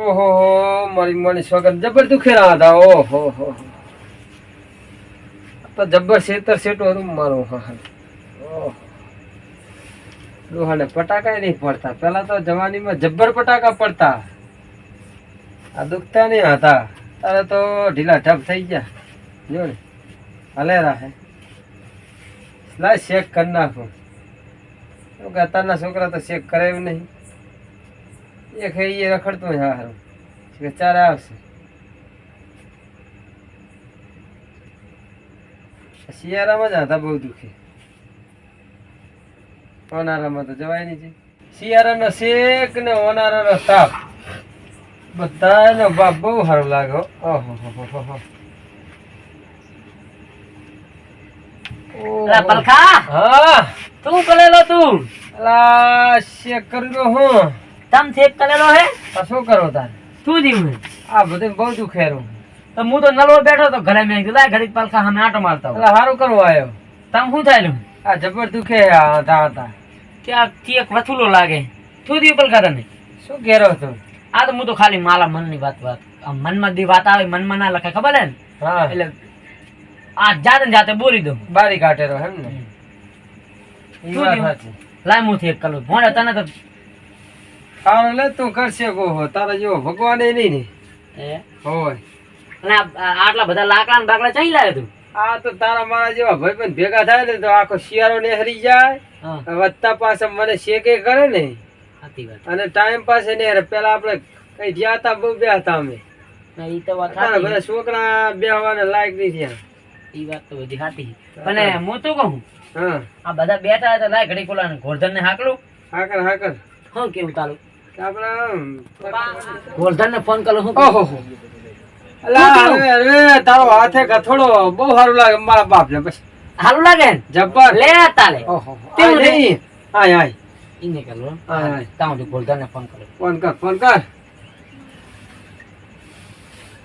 ઓહો મારી મની સ્વગન જબર દુખેરા હતા. ઓહો હો તો જબર સેતર સેટો હતું મારું. હા ઓહો ડોહાને પટાકા નહીં પડતા. પેલા તો જવાનીમાં જબ્બર પટાકા પડતા. આ દુખતા નહીં હતા. તારે તો ઢીલા ઢબ થઈ ગયા. જો ને હલે રાખે લાય શેક કરી નાખું. કે અત્યારના છોકરા તો શેક કરે એવું નહીં. એ ખાઈ એ રખડતું હોય હારું કે ચારે આવશે. શિયાળામાં જ હતા બહુ દુખે. ઓનારામાં તો જવાય નહીં. શિયાળાનો શેક ને ઓનારાનો તાપ બધાનો બાપ બહુ સારું લાગે. ઓહો પલખા હા તું કરેલો તું અલા શેક કર્યો હું. તમ શેક કરેલો હે આ શું કરો તારે? તું જીવ આ બધું બહુ દુખેરું. તો હું તો નલવો બેઠો તો ઘરે મેં કીધું લાય ઘડીક પલખા સામે આટો મારતા હોય. એટલે સારું કરવા આવ્યો. તમ શું થાય આ જબર દુખે હતા હતા. કે આ એક વથુલો લાગે. તું દીવ પલખા તને શું ઘેરો હતો? આ તો હું તો ખાલી મારા મનની વાત મનમાં દી વાત આવે મનમાં ના લખે ખબર હે ને. હા એટલે આ જાતે ને જાતે બોલી દઉં. બારી કાઢેલો એમ ને? ઈ વાત સાચી. લાય હું એક કરું ભોણે તને તો સારું લે તું કરશે ગોહો. તારા જેવો ભગવાન એ નહીં ને હોય. અને આટલા બધા લાકડા ને બાકડા ચાઈ લાવે તું? આ તો તારા મારા જેવા ભાઈબંધ ભેગા થાય ને તો આખો શિયાળો ને હરી જાય. વધતા પાછા મને શેકે કરે ને સાચી વાત. અને ટાઈમ પાસે ને પેલા આપણે કઈ ગયા હતા બહુ બે હતા અમે. ઈ તો વાત તારા બધા છોકરા બેહવાને લાયક નહીં થયા. ઈ વાત તો બધી સાચી. અને હું તો કહું હા આ બધા બેઠા હતા લાય ઘડી કોલા ગોરધન ને હાકલું. હાકર હાકર હું કેવું તારું આપડે ગોરધન ને ફોન કરું. ઓહો અલા અરે તારો હાથે ગથોડો બહુ સારું લાગે મારા બાપ ને. પછી હાલું લાગે ને જબ્બર લે તાલે. ઓહો તેવું નહીં. આય આય ઈને કરું આય તાઉ ગોરધન ને ફોન કરું. ફોન કર ફોન કર.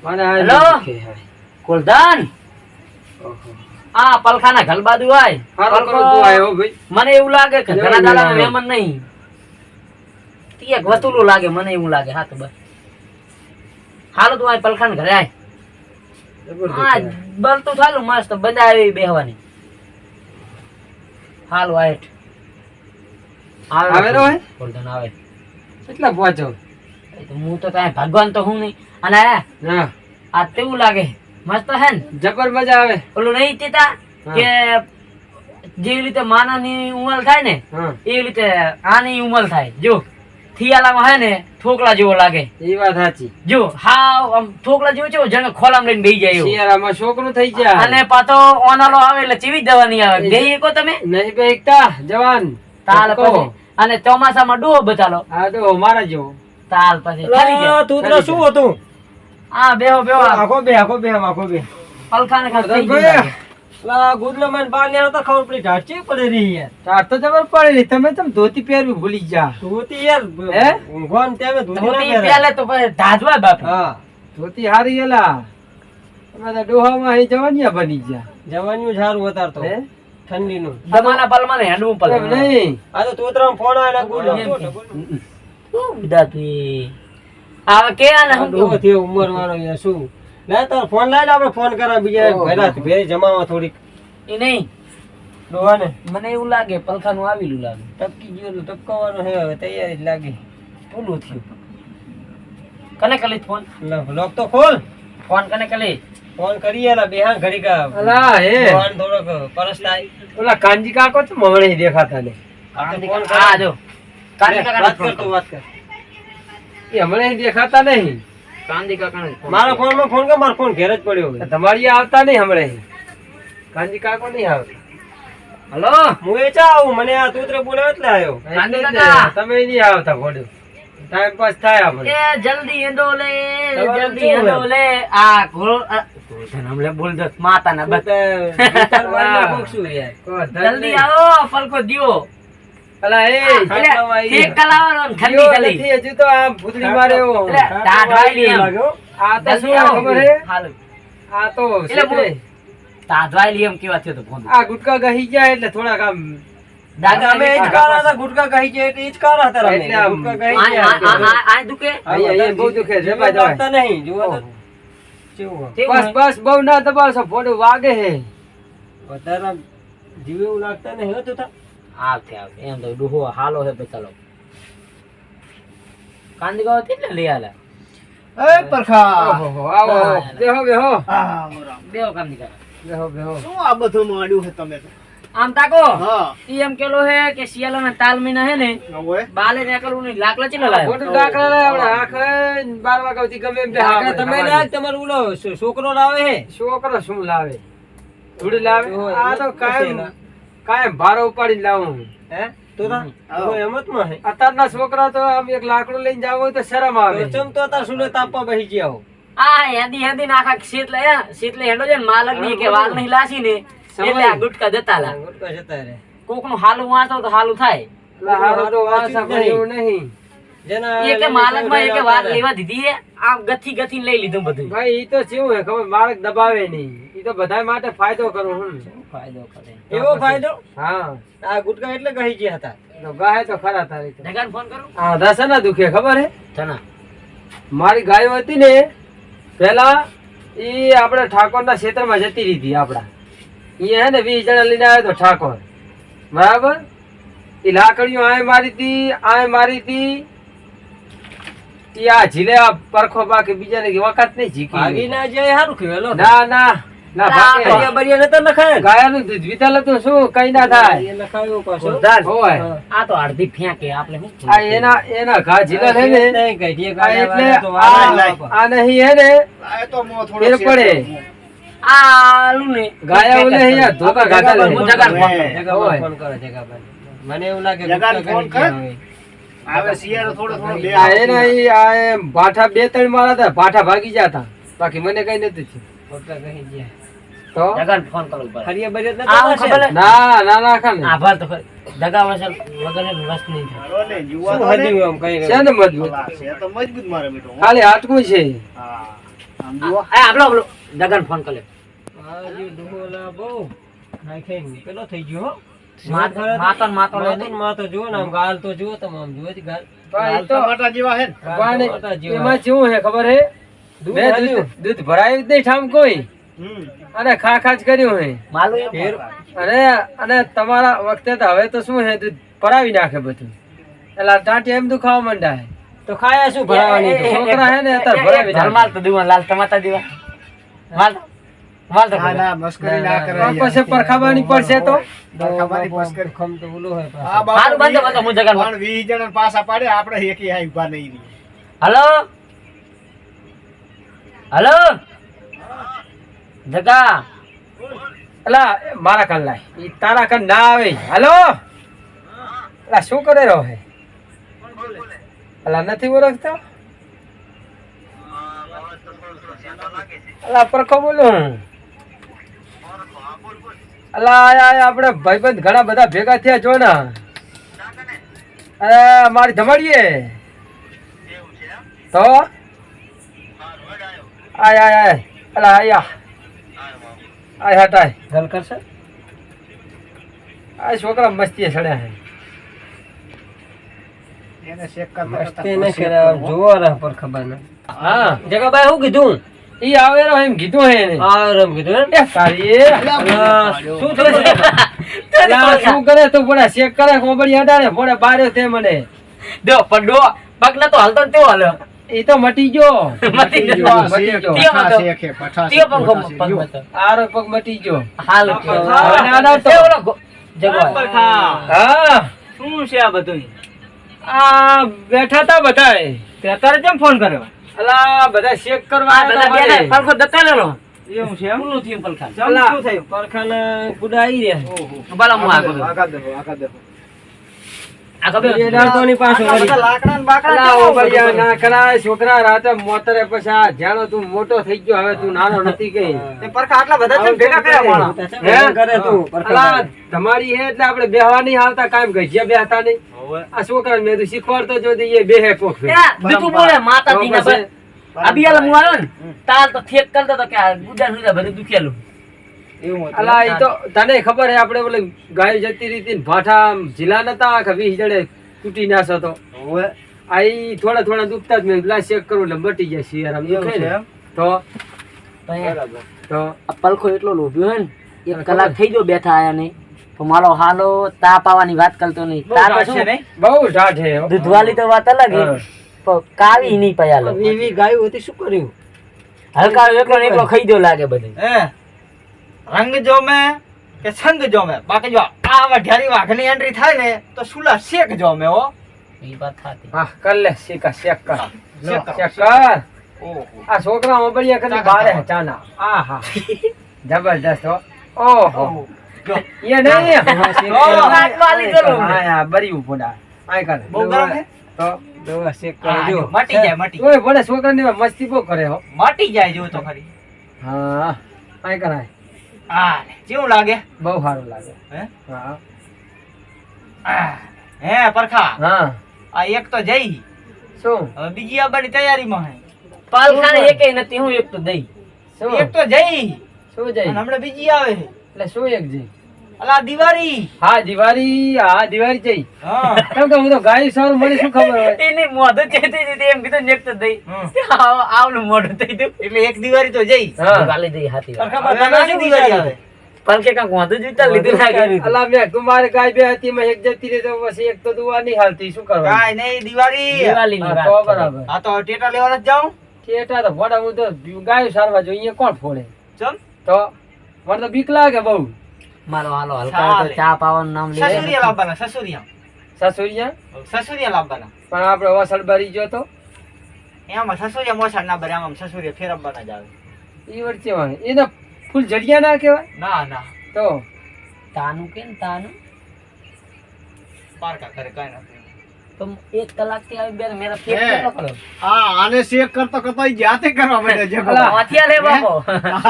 મને આ હેલો? ગોરધન ઓહો આ પલખાના ઘર બાજુ આય. હારું કરો તું આયો ભાઈ. મને એવું લાગે કે ઘણા દાડા મહેમાન નહીં. એક વતુલું લાગે મને એવું લાગે. હા તો બસ હાલો તું આ પલખાના ઘરે આય. હા બનતું થાલું મસ્ત બધા આવી બેહવાની. હાલો આય આવે રો હે ગોરધન આવે. કેટલા પહોંચો? હું તો ત્યાં ભગવાન તો હું નહીં. અને હા આ તેવું લાગે મસ્ત હે ને. જબર મજા આવે. ઓલું નહીં કેતા કે જેવી રીતે માનાની ઉંમર થાય ને હા એવી રીતે આની ઉંમર થાય. જો થિયાલામાં હે ને ઠોકલા જેવો લાગે. એ વાત સાચી. જો હાવ આમ ઠોકલા જેવો છે જાણે ખોલામ લઈને બેહી જાય એવું. શિયાળામાં છોકરું થઈ જાય. અને પાછો ઓનાલો આવે એટલે ચીવી દવા નહીં આવે. બેહી કો તમે નહીં બેકતા જવાન તાલ પછી. અને ચોમાસામાં ડોહો બચાલો આ તો મારા જેવો. તાલ પછી ખાલી જાય. તું તો શું હતું? હા બેહો બેહો આખો બે આખો બે આખો બે પલખાને ખાઈ ગયું. ગુદલો મને બાર ને આવતા ખબર પડી ઢાંચી પડે રહી યાર. ઢાંચ તો જબર પડે રહી. તમે તમ ધોતી પહેરવી ભૂલી જા. ધોતી યાર હે ઊંઘવાન તેમે ધોતી ના પહેરે. પહેલે તો પછી ધાજવા બાપ. હા ધોતી હારી એલા. તમે તો ડોહામાં અહીં જવાનિયા બની ગયા. જવાનિયું સારું ઉતારતો હે ઠંડીનું. તમારા પલમાં ને હેડવું પડે નહીં. આ તો તોતરામ ફોન આવેલા ગુડલો. વિદા તું આવે કે આને હમ ડોહો થયો ઉંમર વાળો યાર શું. લે તાર ફોન લાય આપણે ફોન કરા બીજા ભેરા ભેરી જમાવા થોડીક. એ નહીં ડોહાને મને એવું લાગે પલખાનું આવેલું લાગે. ટપકી ગયું ટપકાવાનું હે હવે તૈયારી જ લાગે. પૂરું થયું. કને કલી ફોન લોક તો ખોલ. ફોન કને કલી ફોન કરીએ એલા બેહા ઘડી કા. અલા હે ફોન થોડોક પરસ થાય. ઓલા કાંજી કાકો તો મમણે દેખાતા ને. હા જો કાંદી કાકા વાત કર તું વાત કર. એ હમણે દેખાતા નહીં. કાંદી કાકા મારા ફોન માં ફોન કર. મારો ફોન ઘેર જ પડ્યો. તમારી આવતા નહીં હમણે. કાંજી કાકો નહીં આવતા. હલો હું એ ચા આવું. મને આ તૂતરે બોલાવ એટલે આવ્યો. કાંદી કાકા તમે નહીં આવતા ઘોડ્યો. ટાઈમ પાસ થાય આપણે. એ જલ્દી એંદો લે જલ્દી એંદો લે. આ ઘોડો હમણે બોલ દો માતા ના બસ જલ્દી આવો પલકો દિયો. અલા એ એક કલાવાનો ઠંડી ગલી હજુ તો આ ભૂતળી મારે એવો. ટાટ વાયલી એમ. આ તો શું ખબર હે હાલો આ તો એટલે ટાટ વાયલી એમ કેવા થયો તો ફોન. આ ગુટકા ગહી જાય એટલે થોડાક આમ દાગા અમે ઈ જ કારા હતા, ગુટકા કહી છે એટલે ઈ જ કારા હતા અમે. એટલે આમ ગુટકા કહી છે. આ દુખે અહીંયા બહુ દુખે છે જીવે ભાઈ લાગતા નહીં, જુઓ તો. કેવું હોય. કેવું બસ બસ બહુ ના દબાવશો ફોડું વાગે હે વધારે જીવે એવું લાગતા નહીં હોતું તા. આવતે એમ તો ડુહો હાલો હે બચાલો કાંદી ગાવ એટલે લઈ આલા એ પરખા ઓહો આવો બેહો બેહો બેહો કાંદી ગા બેહો બેહો શું આ બધું માંડ્યું છે તમે તો? આમ તાકો હા ઈ એમ કેલો હે કે શિયાળાના તાલ મહિના હે ને હવે બાલે નીકળવું નહીં લાકડા ચીલો લાયો ફોટું દાખલા લે આપણે આખે 12 વાગ્યાથી ગમે એમ બેહા આગળ તમે ના તમારો ઓલો છોકરો લાવે હે. છોકરો શું લાવે થોડી લાવે આ તો કાયમ ભારો ઉપાડીને લાવું હે? તો તા? આવો. તો એમ જ માં હે. અત્યારના છોકરા તો આમ એક લાકડું લઈને જાવ હોય તો શરમ આવે તો ચમ તો તાર સુલે તાપવા બેસી ગયા હો. આ હેદી હેદી નાખા શીતલે હેડો છે ને માલક ની કે વાલ નહીં લાસી ને એટલે આ ગુટકા જતા લા ગુટકા જતા રહે. કોક નું હાલું વાંચો તો હાલું થાય એટલે હારું તો વાસા પણ એવું નહીં જેના એ કે માલક માં એ કે વાત લેવા દીધી હે આમ ગથી ગથી લઈ લીધું બધું ભાઈ ઈ તો કેવું હે ખબર માર્ગ દબાવે નહીં ઈ તો બધા માટે ફાયદો કરું હું ફાયદો કરે એવો ફાયદો હા આ ગુટકા એટલે કહી ગયા હતા. તો ગાય તો ખરા તારી તો જગાને ફોન કરું આ દસા ના દુખે ખબર હે ચના મારી ગાયો હતી ને પેલા ઈ આપણે ઠાકોરના ક્ષેત્રમાં જતી રહી હતી આપડા ઈ હે ને 20 જણા લઈને આવ્યો તો ઠાકોર બરાબર ઈ લાકડીઓ આય મારી હતી ઈ આ ઝીલે આ પરખો બાકી બીજાને વખત નહીં ભાગી જીકી ના જાય સારું કહેવાય. ના ના ના ભાગે. બરિયા બરિયા નતા નખાય ને? ગાયાનું દૂધ વિતાલે તો શું કઈ ના થાય એ નખાવ્યું પાછું. હોય આ તો અડધી ફેંકે આપણે શું આ એના ઘા ઝીલા છે ને નહીં કાઢીએ, આ કાઢ્યા એટલે વાળા તો વાળા લાય. લાય. આ નહીં હે ને આ તો મો થોડો ફેર શેક પડે. કરું. આ આલુ ને ગાયા ઓલે અહીંયા ધોકા ઘાટા લે. હું જગાને ફોન કરું. જગાભાઈ ફોન કરો, જગાભાઈ. મને એવું લાગે જગાને ગુટકા ફોન કરી ગયા કર. હવે. આવે શિયાળો થોડો થોડો બે આ એના ઈ આ એમ ભાઠા 2-3 મારા હતા ભાઠા ભાગી જતા બાકી મને કઈ નથી થયું. ગુટકા કહી ગયા. તો જગાને ફોન કરું ઉપર હરિયા બરિયા નતા આ નખાય? ખબર હે? ના ના ના ખાને આભાર તો ખરી. જગા વસલ વગર એનું રસ નહીં થાય મારો ને યુવા શું તો ને. હર્યું આમ કઈ છે ને મજબૂત અલા, છે તો મજબૂત મારે બેટો. ખાલી હાટકું છે હા આમ જુઓ. આ આપણો જગાને ફોન કરે આ જે ડોહોલા બહુ નાખીને પેલો થઈ ગયો હો. માતો ને માતો લઈને માતો જુઓ ને આમ ગાલ તો જુઓ તમે આમ જુઓ જ ગાલ. લાલ ટમાટા જેવા હે ને. ગાલ પણ ટમાટા જેવા. એમાં કેવું હે ખબર હે દૂધ મેં હાલ્યું. દૂધ ભરાયું જ નહીં ઠામ કોઈ હમ. અને ખા ખા જ કર્યું હે માલું એ ફેર અને તમારા વખતે તો હવે તો શું હે દૂધ ભરાવી નાખે બધું એટલે ટાંટિયા એમ દુખાવા માંડા હે તો ખાયા શું ભરાવાની તો? છોકરા હે ને અત્યારે ભરાવી નાખે. માલ તો દીવા લાલ ટમાટા દીવા માલ તો ના ના મસ્કરી ના કરે પણ પછી પરખાવાની પડશે તો પરખાવાની મસ્કરી. ખમ તો ઓલો હોય પાછો. આ બાપુ હારું બંધ બંધ હું જગાને ફોન- પણ 20 જણા પાછા પાડે આપણે એકી આ ઊભા નહીં રહી. હલો હલો જગા અલા મારા કાન લાય ઈ તારા કાન ના આવે હાલો અલા શું કરે રહ્યો હે અલા નથી ઓળખતો અલા પરખો બોલું અલા આ આપણે ભાઈબંધ ઘણા બધા ભેગા થયા જો ને અરે મારી ધમાડીએ તો આય આય આય અલા આયા આય હટાય ગલ કરશે? આ છોકરા મસ્તી સડ્યા હે એને શેક કરતા મસ્તી નહીં કરે, આમ જુઓ ને પર ખબર નહીં. હા જગાભાઈ શું કીધું? ઈ આવેલો એમ કીધું હે એને આ રમ કીધું એમ? એ તારી એ. અલા, શું થયું? અલા, શું કરે તું પડે શેક કરે કોબડી હટાડે પડે બાર્યો તે મને દો પણ ડો પગ નતો હાલતો ને તેવો હાલ્યો ઈ તો મટી ગયો મટી ગયો. મટી ગયો તે પઠા હતો. શેક હે, પઠા તેવો શેક, પણ પઠા શેક. પગ જો. હતો. આરો પગ મટી ગયો હાલ હવે આના તો. તે ઓલો જગવા હા શું છે આ બધું આ બેઠા તા બધાય તે અત્યારે કેમ ફોન કર્યો અલા બધા શેક કરવા આ બધા આવ્યા બેઠા તા પલખો દકાનેલો એવું છે એમ? ખુલ્લું થયું પલખા અલા, શું થયું? પરખાના ગુડા આવી રહ્યા. ભલા હું આગળ આગળ દેખો, આગળ દેખો. આ ખબર એ ડાળતોની પાછો વળી. અલા, ઓ બળિયા ના કરાય છોકરા રાતે મોતરે પછી આ જાણો તું મોટો થઈ ગયો હવે તું નાનો નથી ગઈ હે? કરે તું અલા, તમારી હે એટલે આપણે બેહવા નહીં આવતા કાયમ ગઢિયા બેહતા નહીં આ છોકરા મેં તો શીખવાડતો જો તો એ બેહે કોક ફેર. બીજું બોલે માતા તો તીના પછી અબિયાલ હું આવ્યો ને તાલ તો થેક કરતો તો કે આ ગુડા સુધા બધું દુખેલું એવું હતું. અલા ઈ તો તને ખબર હે આપણે ઓલે ગાય જતી રીતી ને ભાઠા આમ ઝીલા નતા આખા 20 જડે તૂટી નાસો તો ઓવે. આ ઈ થોડા થોડા દુખતા જ મેં લા ચેક કરું એટલે મટી જાય શિયાર આમ એવું દુખે છે ને. એમ? તો બરાબર. તો આ પલખો એટલો લોભ્યો હે ને 1 કલાક થઈ ગયો બેઠા આયા નહીં તો મારો હાલો તાપ આવવાની વાત કરતો નહીં બહુ તાપ ટાઢ છે શું નહીં? બહુ ઢાઢ હે હો. દૂધવાળી તો વાત અલગ હે હા. પણ કાવી નહીં પયાલો એવી ગાયું હતી શું કર્યું? હલકા એકલો ને એકલો ખાઈ ગયો લાગે બધું હે રંગ જોમે કે સંગ જોમે બાકી જો આ વઢિયારી વાઘની એન્ટ્રી થાય ને તો સુલા શેક જોમે હો. એ વાત ખાતી હા કર લે શીકા શેક કર શેક કરો. શેક કર ઓહો. આ છોકરા મોબળિયા કરી ચાકા બારે ચાકા. ચાના આહા જબરદસ્ત હો ઓહો ઓહો. જો ये नहीं વાલી ચલો हाँ यार बड़ी उपड़ा आय कर બહુ ગરમ છે? तो દવા શેક હા, કરી જો. દો. મટી જાય મટી ओए बड़े छोकरा ने मस्ती बो करे हो મટી જાય જો તો ખરી. हाँ आय कर आय આ લે, કેવું લાગે? बहु हारो लागे હે हाँ આ, હે પરખા हाँ આ એક તો જઈ શું હવે બીજી આવવાની તૈયારીમાં હે. પાલખાને એકે નથી હું એક તો દઈ શું એક તો જઈ શું અને જઈ હમણાં બીજી આવે છે. એટલે શું એક જઈ અલા દિવાળી. હા દિવાળી જઈ હા કેમ કે હું તો ગાય સારું મને શું ખબર હોય એને મોઢું ચેતી દીધી એમ કીધું ને એક તો દઈ હમ. આવનું મોઢું થઈ ગયું એટલે એક દિવાળી તો જઈ. હા ગાલી દઈ હાથી પરખા બાદ નાની દિવાળી આવે. પલકે કાંક મોઢું જોઈતા લીધું લાગે અલા મેં તું મારે ગાય બે હતી મેં એક જતી રહી તો બસ એક તો દુવા નહીં હાલતી શું કરવાનું કાંઈ નહીં દિવાળી. દિવાળીની હા, વાત તો કરે. બરાબર આ તો ટેટા લેવા જ જાઉં. થિયેટર તો ફોડા હું તો ગાય સારવા જો અહીંયા કોણ ફોડે ચમ તો મને તો બીક લાગે બહુ મારો હાલો હલકા તો ચાલે. ચા પાવાનું નામ સસુરિયા લે લાવવાના સસુરિયા સસુરિયા લાવવાના. પણ આપણે વસડ ભરી ગયો તો એમાં સસુરિયા મોસાડ ના બરે આમ સસુરિયા ફેરવવાના જ આવે. એ વચ્ચે વાળે એને ફૂલ જડિયા ના કહેવાય ના ના તો તાનું કે ને તાનું પારકા કરે કાંઈ નથી. તો 1 કલાક થી આવી બે મેરા પેટ હે. કેટલો કર્યો હા આને શેક કરતો કરતો ઈ જાતે કરવા માંડ્યો જગો. અલા, વાથિયા લે બાપો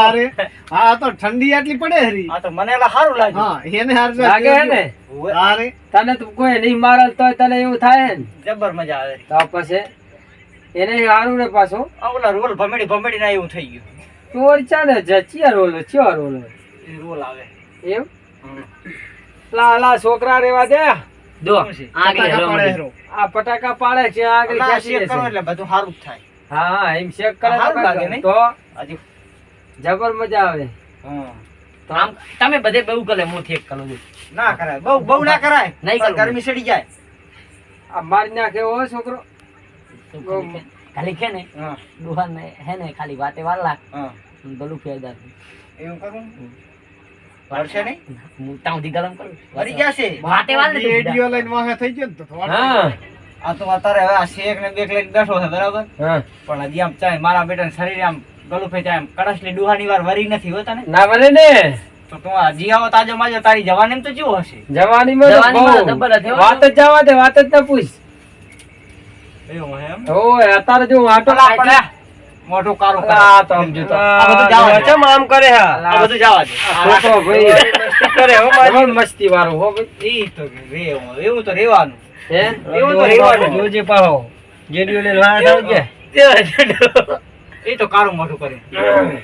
અરે હા તો ઠંડી આટલી પડે હરી. આ તો મને એલા સારું લાગ્યું. હા એને હાર લાગે હે ને ઉવે, અરે તને તો કોઈ નહીં મારે તો તને એવું થાય ને જબર મજા આવે. તો પછી એને સારું ને પાછો આ ઓલા રોલ ભમેડી ના એવું થઈ ગયું. ચોર ચાલે ચિયા રોલો ચિયા રોલો એ રોલ આવે. એમ લા છોકરા રેવા દે દો શું છે? આગળ પટાકા હેરો પડે મળી. હેરો. આ પટાકા પાડે છે આગળ અલા, ક્યાંથી શેક કરો જશે? એટલે બધું સારું જ થાય. હા એમ શેક કરે સારું તો લાગે કાંઈ નહીં? તો હજી જબર મજા આવે હા. તો આમ તમે બધે બહુ કરે હું થેક કરું છું ના કરાય બહુ ના કરાય. નહીં પણ કરવું. ગરમી સડી જાય. આ મારી નાખે હો છોકરો ખાલી કે ને હા દુહાન ને હે ને ખાલી વાતે વાલા હા ભલું ફેરદાર એવું કરું. વળશે નહીં? હું તાઉથી ગરમ કરું વળી જશે. વાતે વાલ ને તું રેડિયો લઈને વાહે થઈ ગયો ને તો થોડું. હા આ તો અત્યારે હવે આ શેક ને બેક લઈને બેઠો છે બરાબર. હા પણ હજી આમ ચાય મારા બેટાને શરીર આમ ગલું ફે ચાય આમ કડસલી ડુહાની વાર વરી નથી હોતા ને. ના બને ને તો તું આ હજી આવો તાજો માજો તારી જવાની તો કેવું હશે? જવાનીમાં તો જવાનીમાં બહુ. જબર હતી હો. વાત જ જવા દે વાત જ ના પૂછ એવું હે એમ? ઓય અત્યારે જો આટો અલા, પણ આ મોઢું કાળું કરે. આ તો સમજો તો આ બધું જવા દે. ચમ આમ કરે હા આ બધું જવા દે. છોકરો ભાઈ મસ્તી કરે હો મારી મસ્તી વાળો હો ભાઈ ઈ તો રેવું, એવું તો રેવાનું. હે એવું તો રહેવાનું. જોજે પાહો જેડીઓ ને લાડ આવજે એ તો કાળું મોઢું કરે.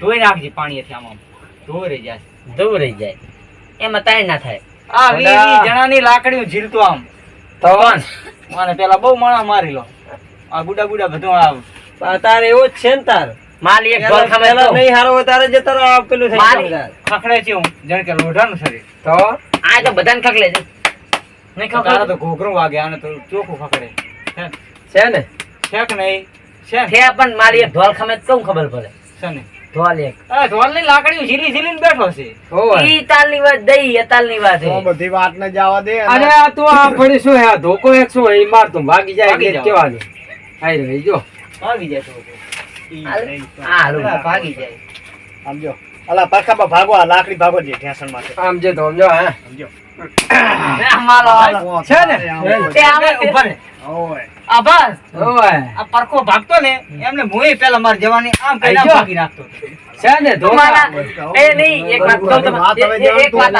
ધોઈ નાખજે પાણીએથી આમ આમ. ધોઈ રહી જાય. દૂર રહી જાય એમાં તાઈ ના થાય આ વી જણાની લાકડીઓ ઝીલતું આમ. તો મને પેલા બહુ માણા મારી લો. આ ગુડા બધું આ તારે એવું જ છે ને તાર માલી એક ઢોલ ખામે પેલા તો નહીં હારો હોય તારે જે તારો આ પેલું થઈ મારી. જાય ખખડે છે હું જાણ કે લોઢાનું શરીર. તો આ તો બધાને ખકલે છે નહીં તારા ખકલે તો ઘોઘરું વાગે આને તો ચોખ્ખું ખખડે. છે ને છે કે નહીં? છે ને? છે પણ મારી એક ઢોલ ખામે તો કેવું ખબર પડે છે ને? ઢોલ એક આ ઢોલની લાકડીઓ ઝીલીને બેઠો છે. હોવે ઈ તાલની વાત દઈ એ તાલની વાત તો છે બધી વાત ને જવા દે અરે આ તો આ પડી શું હે આ ધોકો એક શું હે ઈ માર તું ભાગી જાય ભાગી એટલે જાવ. કેવાનું આઈ રહી જો ભાગી જાય તો. ઈ હાલ. નહીં તો. હા, હાલું. હા, ભાગી જાય. સમજો અલા પરખામાં ભાગો આ લાકડી ભાગો જે ઢેસણ માટે આમ જે તો સમજો હા સમજો માલો હાલો. છે ને? તે આવે તે. ઉભા રહે. ઓય આ બસ. હોવે આ પરખો ભાગતો ને એમને મુએ પેલા માર જવાની આમ કરીને આમ આઈ જો. ભાગી નાખતો હતો. છે ને તમારા ધોકા એ નહીં એક વાત કહું તમને. વાત હવે એક વાત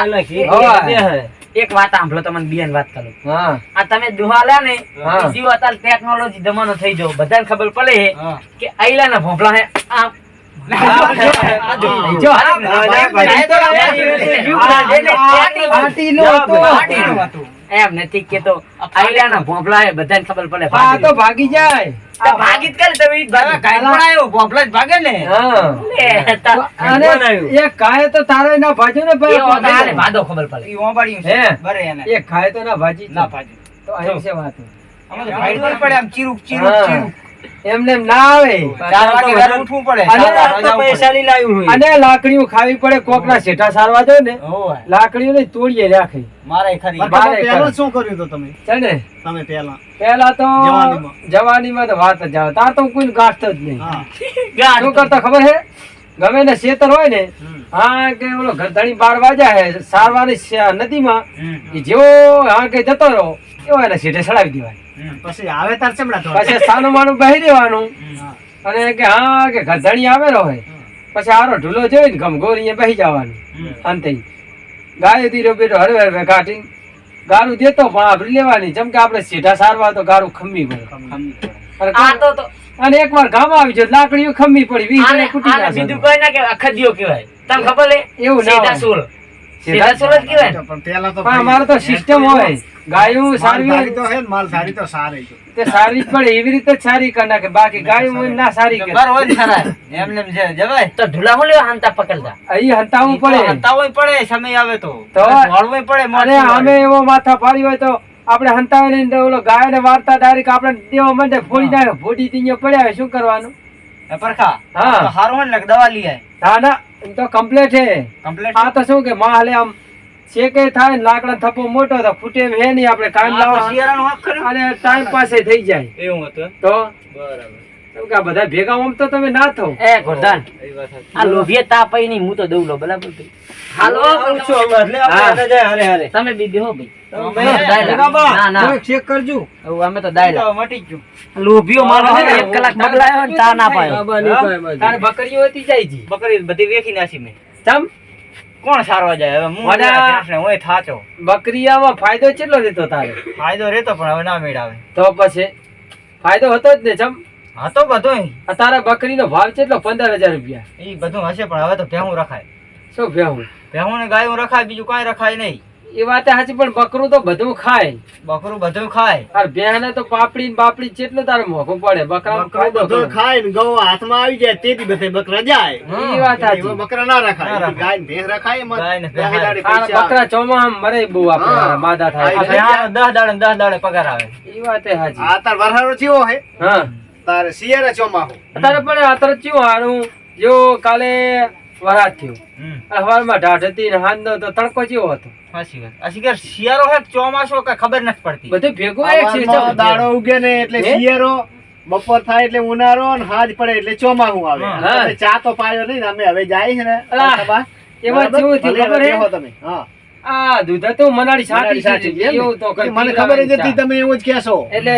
હોવે એક વાત સાંભળો તમને બેન વાત કરું હા આ તમે દુહા લ્યા ને હા. જીવ અત્યારે ટેકનોલોજી જમાનો થઈ ગયો બધાને ખબર પડે છે હા. કે આઈલાના ભોંભલા હે આમ જો એમ નથી કેતો આઈલાના ભોંપલા એ બધાને ખબર પડે આ તો ભાગી જાય. તો ભાગી જ કરે તમે ઈ જ ભાગી. કાંઈ પણ આવ્યો, ભોંપલા જ ભાગે ને. હા. લે, તા- અને એ ખાય તો તારે ના ભાજ્યું ને ભાઈ. એવો તારે ભાદો ખબર પડે. ઈ ઓંબાડ્યું હે? છે. બરે એને. એ ખાય તો ના ભાજી ના ભાજી. તો અહીં છે વાત. આમાં તો ભાગવું પડે, આમ ચીરુક, ચીરુક, હા. ચીરુક. એમને એમ ના આવે. 4 વાગે વહેલું ઉઠવું પડે. અને 4 વાગે રજા ઉપર. અને લાકડીઓ ખાવી પડે, કોકના શેઠા સારવા દો ને ઓય. લાકડીઓ ને તોડીએ રાખે મારે ખરી. બારે પહેલા કરે. શું કર્યું તો તમે છે ને તમે પહેલા પેલા તો જવાનીમાં. જવાનીમાં તો વાત જ આવે. તાર તો કોઈ ગાંઠતો જ નહીં. હા શું કરતા ખબર હે? ગમે ને શેતર હોય ને, હા કે ઓલો ગધણી 12 વાગ્યા હે સારવાની નદીમાં, એ જેવો હા કે જતો રહ્યો એવો એને શેઠે ચડાવી દેવાય. પછી આવે તાર ચમડા ધોવા. પછી સાનું માનું બેહી દેવાનું અને કે હા કે ગધણી આવેલો હોય પછી આરો ઢૂલો જોઈને ગમગોરી બેસી જવાનું. અંતે ગાય દીરો બેટો હરવે હરવે કાઢીને ગારું દેતો પણ આપડી લેવાની. જેમ કે આપણે સીધા સારવા તો ગારું ખમી પડે. અને આ તો તો અને એકવાર ગામ આવી જાય લાકડીઓ ખમી પડી 20 આને જણે કૂટી આને નાખે. બીજું કોઈ ના કહેવાય, અખદિયો કહેવાય. તમને ખબર હે? એવું ના સીધા હોય. સોલ. સીધા સોલ જ કહેવાય ને. પણ પહેલા તો પણ અમારે તો સિસ્ટમ હોય ગાયું સારી માલધારી હોય તો હે ને, માલધારી તો સારી છે. તે સારી જ પડે એવી રીતે જ સારી કરી નાખે. બાકી ગાયું હોય ને ના સારી કરે. જબ્બર હોય ને ખરા. એમને એમ છે, જવાય. તો ઢુલા હું લેવા હાંતા પકડતા. અહીં હંતાવું ઈ તો પડે. હંતાવોય પડે, સમય આવે તો. તો વાળવુંય પડે, અને મોઢું આમે વાળે. એવો માથા ફાડી હોય તો આપણે હંતાવે ને ઓલો ગાય ને વાર્તા ડાયરેક્ટ આપણે દેવા માંડે ફોડી નાખે. ફોડી તીને પડ્યા હોય શું કરવાનું? એ પરખા. હા. તો હારું હોય ને એટલે દવા લઈ આય. ના ના એમ તો કમ્પ્લેટ છે. કમ્પ્લીટ. આ તો શું કે માહલે આમ શેકે થાય ને લાકડા થપ્પો મોટો તો ફૂટે એમ હે નહીં. આપણે કામ આ તો લાવવા શિયાળાનું હક ખરું. અને ટાઈમ પાસે થઈ જાય એવું હતું. તો બરાબર. કેમ કે આ બધા ભેગા આમ તો તમે ના થો. એ ગોરધાન, એ વાત સાચી. આ લોભીએ તાપ આઈ નહીં, હું તો દઉં લો બરાબર ભાઈ. હાલો હા. તમે બી બેહો ભાઈ. તમે ના ના ચેક કરજો. હવે અમે તો દાયલા. તો મટી જ ગયું. લોભીઓ મારો છે ને 1 કલાક બગલાયો ને ચા ના પાયો. તારે બકરીઓ હતી જાય જી. બકરી બધી વેચી નાખી મેં. ચમ કોણ સારવા જાય હવે? હું મને આ ભેંસને હુંય થાચો. બકરીયામાં ફાયદો કેટલો રહેતો તારે? ફાયદો રહેતો પણ હવે ના મેળાવે. તો પછી ફાયદો હતો જ ને. ચમ હા તો બધું આ તારા બકરીનો ભાવ કેટલો? 15,000 રૂપિયા. ઈ બધું હશે પણ હવે તો ભેહું રખાય. શું ભેહું? ભેહું ને ગાયું રખાય, બીજું કાંઈ રખાય નહીં. એ વાત સાચી પણ બકરું તો બધું ખાય. બકરું બધું ખાય. આ ભેંને તો પાપડી ને બાપડી કેટલું તારે મોંઘું પડે. બકરાનો બકરો ફાયદો બધો ઘણો. ખાય ને ગૌ હાથમાં આવી જાય તેથી બધે બકરા જાય. ઈ વાત સાચી. એવા બકરા ના રખાય. ના રખાય. ગાય ને ભેંસ રખાય એમાં ગાય ને ભેંસ દાહી દાડી આ પૈસા બકરા ચોમાસામાં મરે બહુ આપણે હા. હારા માદા આ થાય. ભેહાનો 10 દાડે ને 10 દાડે પગાર આવે. ઈ વાત એ સાચી. આ તાર વરહારો ચેવો હે? હા તારે શિયાળે ચોમાહુ. અત્યારે પણ અત્યારે ચેવું હારું જો કાલે વરાત થયું અને સવારમાં ઢાઢ હતી ને હાંજનો તો તડકો ચેવો હતો. સાચી વાત. આ શિકાર શિયાળો હે કે ચોમાસો કે ખબર નથી પડતી. બધું ભેગું એક સવારમાં દાડો system. ઉગે ને એટલે હે? શિયાળો, બપોર થાય એટલે ઉનાળો ને હાજ પડે એટલે ચોમાહુ આવે. હા. તમે ચા તો પાયો નહીં ને અમે હવે જાય છે ને અલા, સભા. એમાં બરાબર? કેવું થયું ભલે ખબર હવે હે? બેહો તમે. હા. આ દૂધ હતું મનાડી મનાડી સાટી સાચી એમ ને? એવું તો કઈ મને ખબર જ પીવડાવે હતી ચા. તમે એવું જ કહેશો. એટલે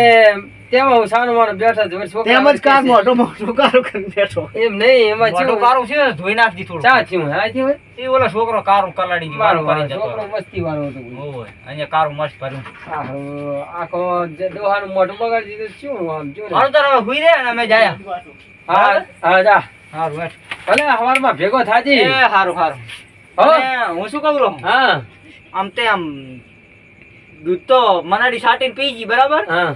તેમાં હું સાનો માનો બેઠો છું. વળી છોકરા તેમ જ કાર કહે છે, મોટો મોટો કારો કરીને બેઠો. એમ નહીં એમાં મોઢું ચેવું કારું છે ને ધોઈ નાખજી થોડું. ચા થયું હા થયું એ ઓલો છોકરો કારું કલાડી દી મારો વાળું કરી જતો છોકરો રહ્યો. મસ્તી વાળો હતો કોઈ. ઓય અહીંયા કારું મસ્ત ભર્યું. આહો, આખો જે ડોહાનું મોઢું બગાડી દીધું શું આમ જો ને. હારું તાર હવે હુઈ રે અને અમે જાયા. હા હા જા હારું હેઠ. ભલે સવારમાં ભેગો થાજી. એ હારું હારું. હો? અને હું શું કહું રહું? હા આમ તે આમ દૂધ તો મનાડી સાટીને પી ગઈ બરાબર, હા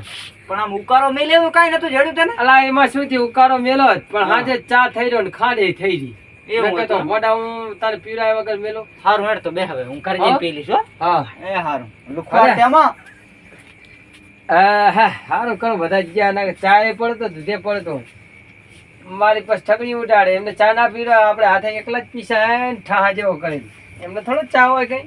પણ આમ ઉકારો મેં લેવું કાંઈ નતું જડ્યું તને. અલા એમાં શું થયું ઉકારો મેલો જ પણ હાજે ચા થઈ રહ્યો ને ખાંડે થઈ ગઈ. એવું નકર તો હતું. મોઢા હું તારે પીવડાવ્યા વગર મેલો. હારું હેઠ તો બે હવે હું ઘરે જઈને હા? પી લઈશ હો. હા એ હારું લુખવા તેમાં હા સારું કરું બધા ગયા ના ચા એ પડતો દૂધે પડતો મારી પાસે ઠગડી ઉડાડે એમને ચા ના પીવડાવે આપણે હાથે એકલા જ પીસા ઠાહા જેવો કરી એમને થોડો ચા હોય કઈ